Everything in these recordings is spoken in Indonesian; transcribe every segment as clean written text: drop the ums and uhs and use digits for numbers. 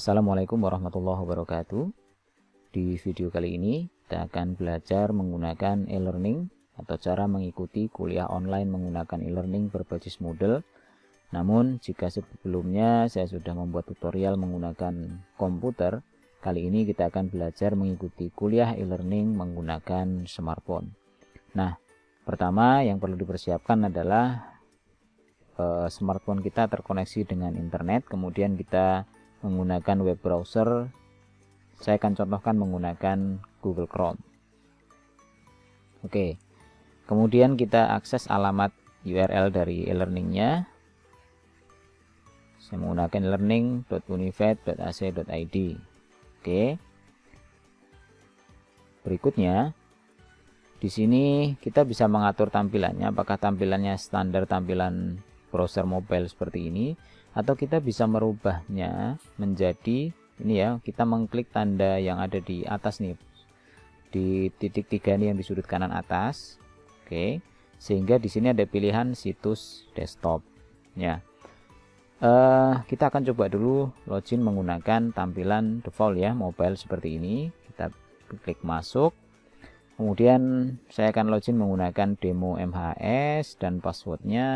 Assalamualaikum warahmatullahi wabarakatuh. Di video kali ini kita akan belajar menggunakan e-learning atau cara mengikuti kuliah online menggunakan e-learning berbasis Moodle. Namun jika sebelumnya saya sudah membuat tutorial menggunakan komputer, kali ini kita akan belajar mengikuti kuliah e-learning menggunakan smartphone. Nah, pertama yang perlu dipersiapkan adalah smartphone kita terkoneksi dengan internet, kemudian kita menggunakan web browser. Saya akan contohkan menggunakan Google Chrome. Oke, kemudian kita akses alamat URL dari e-learningnya. Saya menggunakan learning.univet.ac.id. Oke, berikutnya di sini kita bisa mengatur tampilannya, apakah tampilannya standar tampilan browser mobile seperti ini, atau kita bisa merubahnya menjadi ini ya, kita mengklik tanda yang ada di atas nih, di titik 3 ini yang di sudut kanan atas. Oke, sehingga di sini ada pilihan situs desktop ya. Kita akan coba dulu login menggunakan tampilan default ya, mobile seperti ini. Kita klik masuk, kemudian saya akan login menggunakan demo MHS dan passwordnya.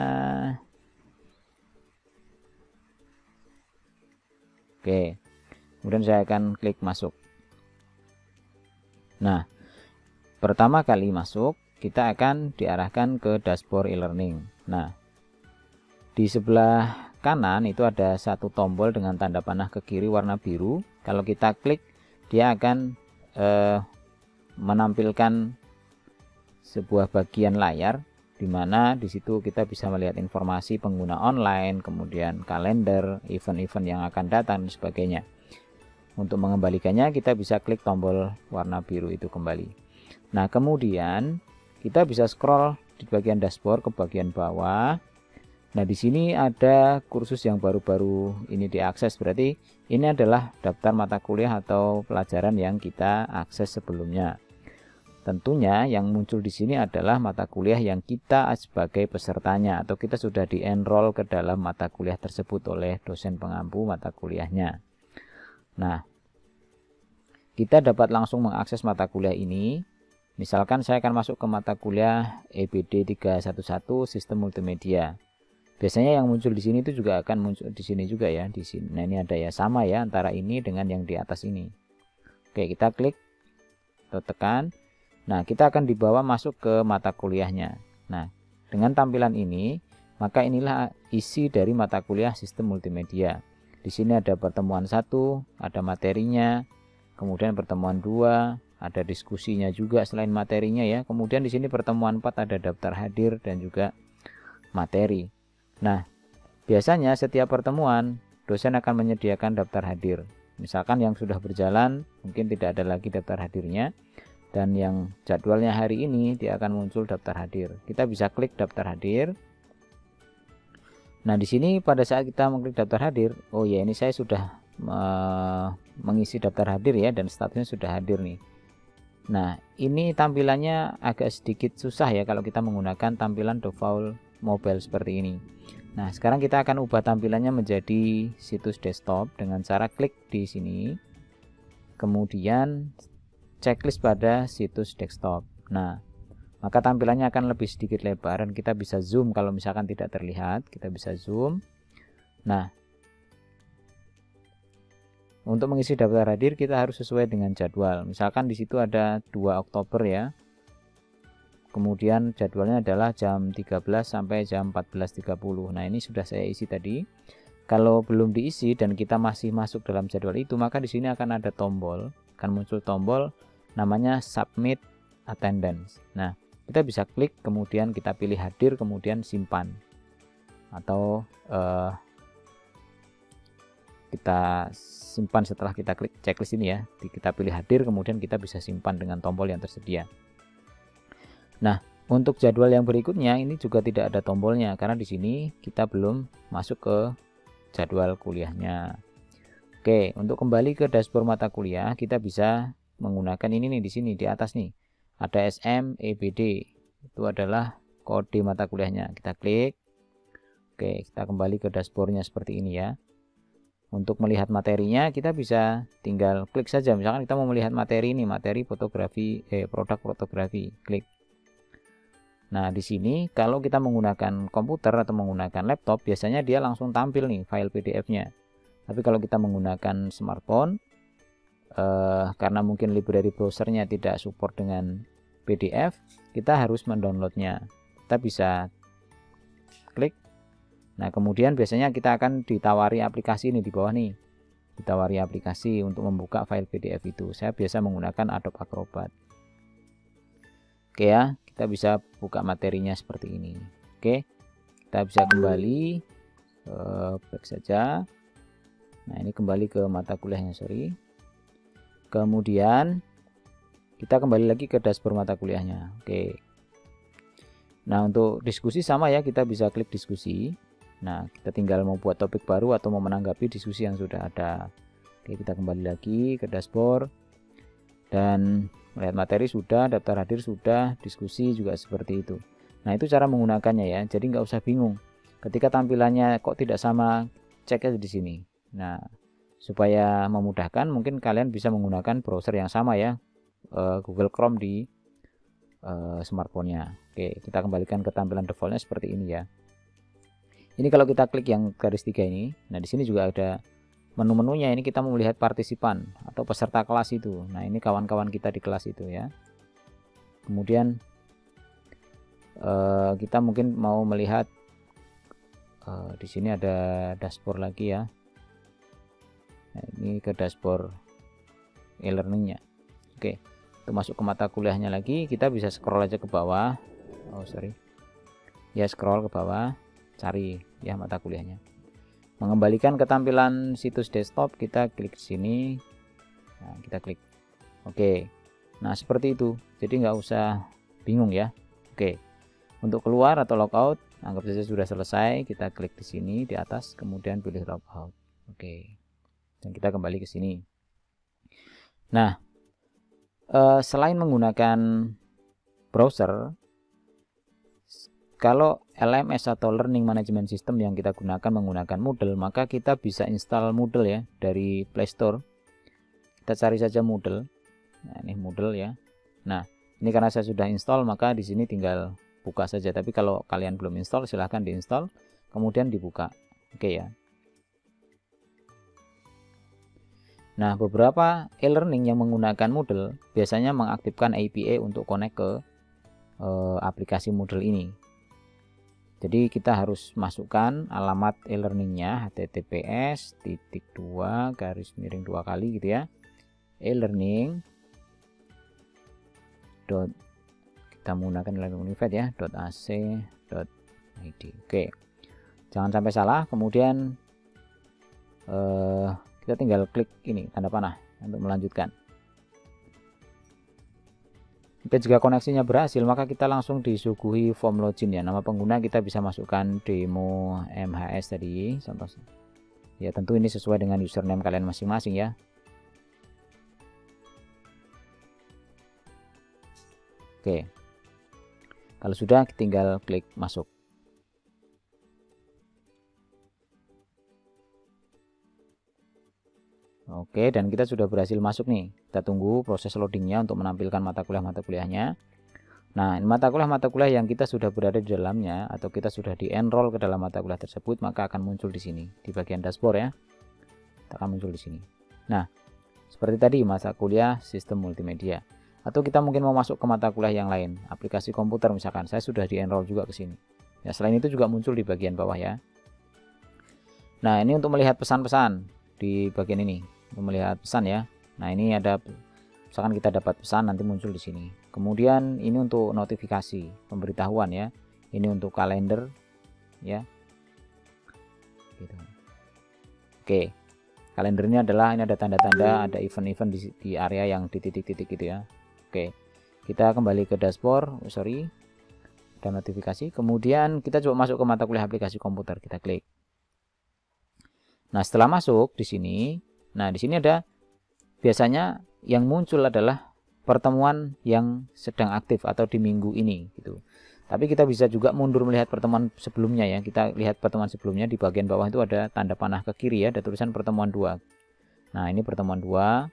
Oke, kemudian saya akan klik masuk. Nah, pertama kali masuk kita akan diarahkan ke dashboard e-learning. Nah, di sebelah kanan itu ada satu tombol dengan tanda panah ke kiri warna biru. Kalau kita klik, dia akan menampilkan sebuah bagian layar, di mana di situ kita bisa melihat informasi pengguna online, kemudian kalender, event-event yang akan datang dan sebagainya. Untuk mengembalikannya kita bisa klik tombol warna biru itu kembali. Nah, kemudian kita bisa scroll di bagian dashboard ke bagian bawah. Nah, di sini ada kursus yang baru-baru ini diakses, berarti ini adalah daftar mata kuliah atau pelajaran yang kita akses sebelumnya. Tentunya yang muncul di sini adalah mata kuliah yang kita sebagai pesertanya, atau kita sudah di-enroll ke dalam mata kuliah tersebut oleh dosen pengampu mata kuliahnya. Nah, kita dapat langsung mengakses mata kuliah ini. Misalkan saya akan masuk ke mata kuliah EBD 311 Sistem Multimedia. Biasanya yang muncul di sini itu juga akan muncul di sini juga ya, di sini. Nah, ini ada ya, sama ya antara ini dengan yang di atas ini. Oke, kita klik atau tekan. Nah, kita akan dibawa masuk ke mata kuliahnya. Nah, dengan tampilan ini, maka inilah isi dari mata kuliah Sistem Multimedia. Di sini ada pertemuan 1, ada materinya, kemudian pertemuan 2, ada diskusinya juga selain materinya ya. Kemudian di sini pertemuan 4 ada daftar hadir dan juga materi. Nah, biasanya setiap pertemuan dosen akan menyediakan daftar hadir. Misalkan yang sudah berjalan mungkin tidak ada lagi daftar hadirnya, dan yang jadwalnya hari ini dia akan muncul daftar hadir. Kita bisa klik daftar hadir. Nah, di sini pada saat kita mengklik daftar hadir, oh ya, ini saya sudah mengisi daftar hadir ya, dan statusnya sudah hadir nih. Nah, ini tampilannya agak sedikit susah ya kalau kita menggunakan tampilan default mobile seperti ini. Nah, sekarang kita akan ubah tampilannya menjadi situs desktop dengan cara klik di sini. Kemudian checklist pada situs desktop. Nah, maka tampilannya akan lebih sedikit lebar dan kita bisa zoom kalau misalkan tidak terlihat, kita bisa zoom. Nah, untuk mengisi daftar hadir kita harus sesuai dengan jadwal. Misalkan di situ ada 2 Oktober ya. Kemudian jadwalnya adalah jam 13 sampai jam 14.30. Nah, ini sudah saya isi tadi. Kalau belum diisi dan kita masih masuk dalam jadwal itu, maka di sini akan ada tombol, akan muncul tombol namanya submit attendance. Nah, kita bisa klik, kemudian kita pilih hadir, kemudian simpan, atau kita simpan setelah kita klik checklist ini ya. Kita pilih hadir, kemudian kita bisa simpan dengan tombol yang tersedia. Nah, untuk jadwal yang berikutnya ini juga tidak ada tombolnya karena di sini kita belum masuk ke jadwal kuliahnya. Oke, untuk kembali ke dashboard mata kuliah kita bisa menggunakan ini nih, di sini di atas nih ada SM EBD, itu adalah kode mata kuliahnya. Kita klik. Oke, kita kembali ke dashboardnya seperti ini ya. Untuk melihat materinya kita bisa tinggal klik saja. Misalkan kita mau melihat materi ini, materi fotografi, produk fotografi, klik. Nah, di sini kalau kita menggunakan komputer atau menggunakan laptop, biasanya dia langsung tampil nih file PDF-nya. Tapi kalau kita menggunakan smartphone, karena mungkin library browsernya tidak support dengan PDF, kita harus mendownloadnya. Kita bisa klik. Nah, kemudian biasanya kita akan ditawari aplikasi ini di bawah nih. Ditawari aplikasi untuk membuka file PDF itu. Saya biasa menggunakan Adobe Acrobat. Oke ya, kita bisa buka materinya seperti ini. Oke, kita bisa kembali back saja. Nah, ini kembali ke mata kuliahnya, sorry. Kemudian kita kembali lagi ke dashboard mata kuliahnya. Oke. Nah, untuk diskusi sama ya, kita bisa klik diskusi. Nah, kita tinggal mau buat topik baru atau mau menanggapi diskusi yang sudah ada. Oke, kita kembali lagi ke dashboard. Dan melihat materi sudah, daftar hadir sudah, diskusi juga seperti itu. Nah, itu cara menggunakannya ya. Jadi nggak usah bingung. Ketika tampilannya kok tidak sama, cek aja di sini. Nah, supaya memudahkan, mungkin kalian bisa menggunakan browser yang sama ya. Google Chrome di smartphone-nya. Oke, kita kembalikan ke tampilan defaultnya seperti ini ya. Ini kalau kita klik yang garis 3 ini, nah di sini juga ada menu-menunya. Ini kita mau melihat partisipan atau peserta kelas itu. Nah, ini kawan-kawan kita di kelas itu ya. Kemudian kita mungkin mau melihat di sini ada dashboard lagi ya. Nah, ini ke dashboard e-learningnya. Oke, untuk masuk ke mata kuliahnya lagi, kita bisa scroll aja ke bawah. Ya, scroll ke bawah. Cari ya mata kuliahnya. Mengembalikan ke tampilan situs desktop, kita klik sini. Nah, kita klik oke. Nah, seperti itu. Jadi nggak usah bingung ya. Oke, untuk keluar atau logout, anggap saja sudah selesai. Kita klik di sini di atas, kemudian pilih logout. Oke, dan kita kembali ke sini. Nah, selain menggunakan browser, kalau LMS atau Learning Management System yang kita gunakan menggunakan Moodle, maka kita bisa install Moodle ya dari Play Store. Kita cari saja Moodle. Nah, ini Moodle ya. Nah, ini karena saya sudah install, maka di sini tinggal buka saja. Tapi kalau kalian belum install, silahkan diinstal, kemudian dibuka. Oke ya. Nah, beberapa e-learning yang menggunakan Moodle biasanya mengaktifkan API untuk connect ke aplikasi Moodle ini. Jadi kita harus masukkan alamat e-learningnya, https://2 kali gitu ya, e-learning kita menggunakan e-learning unified ya .ac.id. Oke, jangan sampai salah. Kemudian kita tinggal klik ini tanda panah untuk melanjutkan. Jika koneksinya berhasil, maka kita langsung disuguhi form login ya. Nama pengguna kita bisa masukkan demo MHS tadi contoh. Ya, tentu ini sesuai dengan username kalian masing-masing ya. Oke. Kalau sudah, tinggal klik masuk. Oke, dan kita sudah berhasil masuk nih. Kita tunggu proses loadingnya untuk menampilkan mata kuliahnya. Nah, mata kuliah yang kita sudah berada di dalamnya atau kita sudah di-enroll ke dalam mata kuliah tersebut, maka akan muncul di sini di bagian dashboard ya. Kita akan muncul di sini. Nah, seperti tadi mata kuliah sistem multimedia. Atau kita mungkin mau masuk ke mata kuliah yang lain, aplikasi komputer misalkan. Saya sudah di-enroll juga ke sini. Ya, selain itu juga muncul di bagian bawah ya. Nah, ini untuk melihat pesan-pesan di bagian ini. Untuk melihat pesan ya. Nah, ini ada misalkan kita dapat pesan nanti muncul di sini. Kemudian ini untuk notifikasi, pemberitahuan ya. Ini untuk kalender ya. Gitu. Oke. Kalender ini adalah ada tanda-tanda, ada event-event di area yang di titik-titik gitu ya. Oke. Kita kembali ke dashboard, Ada notifikasi. Kemudian kita coba masuk ke mata kuliah aplikasi komputer, kita klik. Nah, setelah masuk di sini, nah di sini ada biasanya yang muncul adalah pertemuan yang sedang aktif atau di minggu ini gitu. Tapi kita bisa juga mundur melihat pertemuan sebelumnya ya. Kita lihat pertemuan sebelumnya, di bagian bawah itu ada tanda panah ke kiri ya, ada tulisan pertemuan 2. Nah, ini pertemuan 2,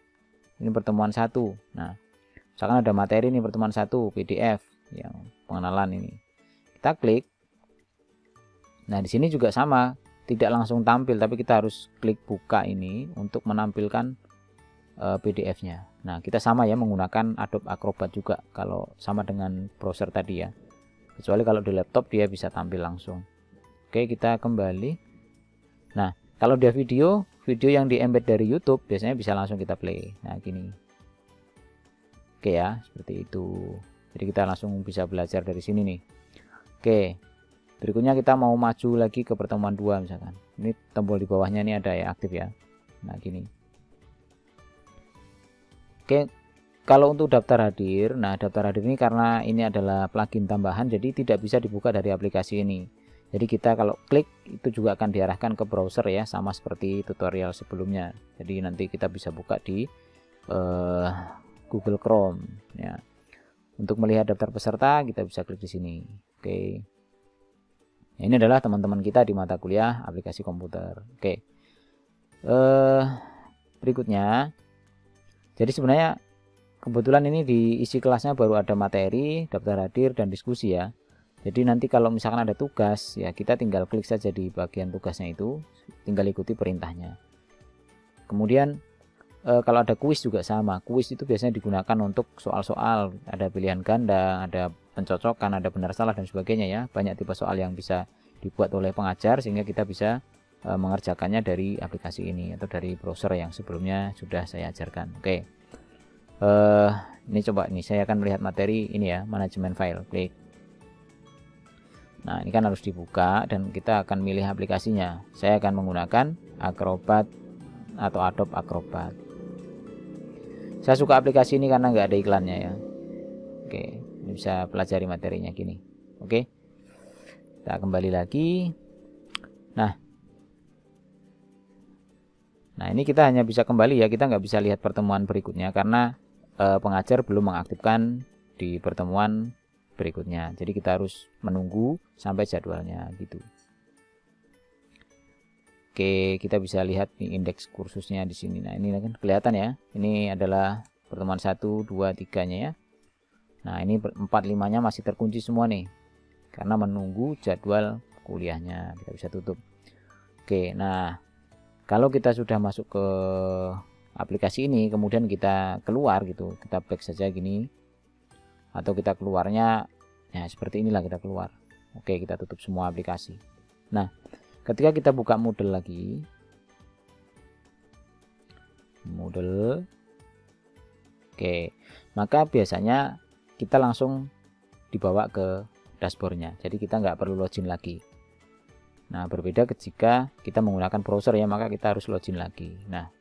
ini pertemuan 1. Nah, misalkan ada materi nih pertemuan 1 PDF yang pengenalan ini. Kita klik. Nah, di sini juga sama, tidak langsung tampil tapi kita harus klik buka ini untuk menampilkan PDF-nya. Nah, kita sama ya menggunakan Adobe Acrobat juga kalau sama dengan browser tadi ya. Kecuali kalau di laptop dia bisa tampil langsung. Oke, kita kembali. Nah, kalau dia video yang di embed dari YouTube biasanya bisa langsung kita play. Nah, gini. Oke ya, seperti itu. Jadi kita langsung bisa belajar dari sini nih. Oke. Berikutnya kita mau maju lagi ke pertemuan 2 misalkan. Ini tombol di bawahnya ini ada ya, aktif ya. Nah, gini. Oke. Kalau untuk daftar hadir, nah daftar hadir ini karena ini adalah plugin tambahan, jadi tidak bisa dibuka dari aplikasi ini. Jadi kita kalau klik itu juga akan diarahkan ke browser ya, sama seperti tutorial sebelumnya. Jadi nanti kita bisa buka di Google Chrome ya. Untuk melihat daftar peserta kita bisa klik di sini. Oke. Nah, ini adalah teman-teman kita di mata kuliah aplikasi komputer. Oke. Berikutnya. Jadi sebenarnya kebetulan ini di isi kelasnya baru ada materi, daftar hadir, dan diskusi ya. Jadi nanti kalau misalkan ada tugas ya kita tinggal klik saja di bagian tugasnya itu, tinggal ikuti perintahnya. Kemudian kalau ada kuis juga sama. Kuis itu biasanya digunakan untuk soal-soal, ada pilihan ganda, ada pencocokan, ada benar salah dan sebagainya ya. Banyak tipe soal yang bisa dibuat oleh pengajar sehingga kita bisa mengerjakannya dari aplikasi ini atau dari browser yang sebelumnya sudah saya ajarkan. Oke. Ini coba nih saya akan melihat materi ini ya, manajemen file. Klik. Nah, ini kan harus dibuka dan kita akan milih aplikasinya. Saya akan menggunakan Acrobat atau Adobe Acrobat. Saya suka aplikasi ini karena nggak ada iklannya ya. Oke, ini bisa pelajari materinya gini. Oke, kita kembali lagi. Nah ini kita hanya bisa kembali ya, kita nggak bisa lihat pertemuan berikutnya karena pengajar belum mengaktifkan di pertemuan berikutnya. Jadi kita harus menunggu sampai jadwalnya gitu. Oke, kita bisa lihat nih indeks kursusnya di sini. Nah, ini kan kelihatan ya. Ini adalah pertemuan 1, 2, 3-nya ya. Nah, ini 4, 5-nya masih terkunci semua nih. Karena menunggu jadwal kuliahnya. Kita bisa tutup. Oke, nah kalau kita sudah masuk ke aplikasi ini, kemudian kita keluar gitu, kita back saja gini, atau kita keluarnya ya seperti inilah, kita keluar. Oke, kita tutup semua aplikasi. Nah, ketika kita buka Moodle lagi, Moodle, oke, maka biasanya kita langsung dibawa ke dashboardnya, jadi kita nggak perlu login lagi. Nah, berbeda ketika kita menggunakan browser ya, maka kita harus login lagi. Nah,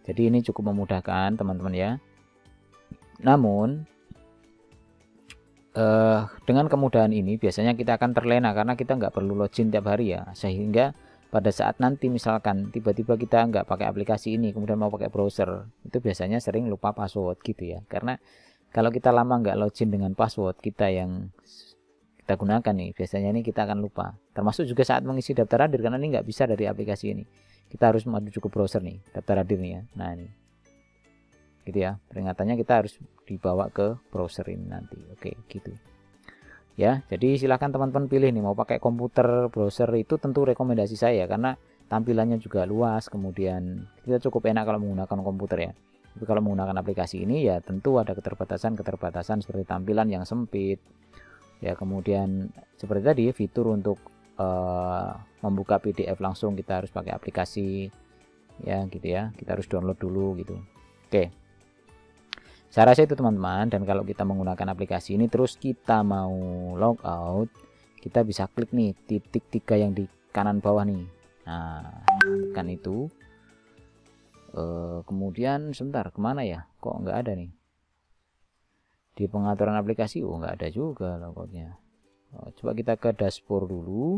jadi ini cukup memudahkan teman-teman ya. Namun dengan kemudahan ini biasanya kita akan terlena karena kita nggak perlu login tiap hari ya. Sehingga pada saat nanti misalkan tiba-tiba kita nggak pakai aplikasi ini kemudian mau pakai browser, itu biasanya sering lupa password gitu ya. Karena kalau kita lama nggak login dengan password kita yang kita gunakan nih, biasanya ini kita akan lupa. Termasuk juga saat mengisi daftar hadir, karena ini nggak bisa dari aplikasi ini. Kita harus menuju ke browser nih, daftar hadir nih ya. Nah ini, gitu ya. Peringatannya kita harus dibawa ke browser ini nanti. Oke, gitu. Ya, jadi silahkan teman-teman pilih nih mau pakai komputer, browser, itu tentu rekomendasi saya karena tampilannya juga luas. Kemudian kita cukup enak kalau menggunakan komputer ya. Tapi kalau menggunakan aplikasi ini ya tentu ada keterbatasan seperti tampilan yang sempit. Ya, kemudian seperti tadi fitur untuk membuka PDF langsung kita harus pakai aplikasi ya gitu ya, kita harus download dulu gitu. Oke, saya rasa itu teman-teman. Dan kalau kita menggunakan aplikasi ini terus kita mau logout, kita bisa klik nih titik 3 yang di kanan bawah nih. Nah, tekan itu. Kemudian sebentar, kemana ya, kok nggak ada nih di pengaturan aplikasi? Nggak ada juga logoutnya. Coba kita ke dashboard dulu,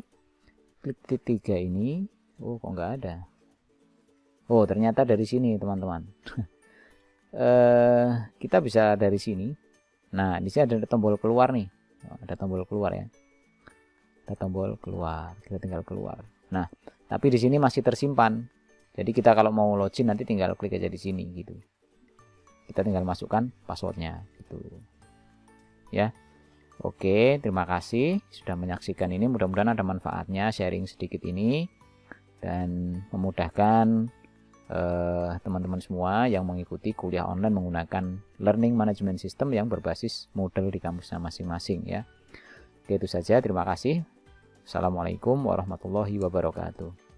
klik titik 3 ini. Kok nggak ada. Ternyata dari sini teman-teman. Kita bisa dari sini. Nah, di sini ada tombol keluar nih. Ada tombol keluar ya. kita tombol keluar, kita tinggal keluar. Nah, tapi di sini masih tersimpan. Jadi kita kalau mau login nanti tinggal klik aja di sini gitu. Kita tinggal masukkan passwordnya gitu. Ya. Oke, terima kasih sudah menyaksikan ini. Mudah-mudahan ada manfaatnya sharing sedikit ini dan memudahkan teman-teman semua yang mengikuti kuliah online menggunakan learning management system yang berbasis Moodle di kampusnya masing-masing ya. Oke, itu saja. Terima kasih. Assalamualaikum warahmatullahi wabarakatuh.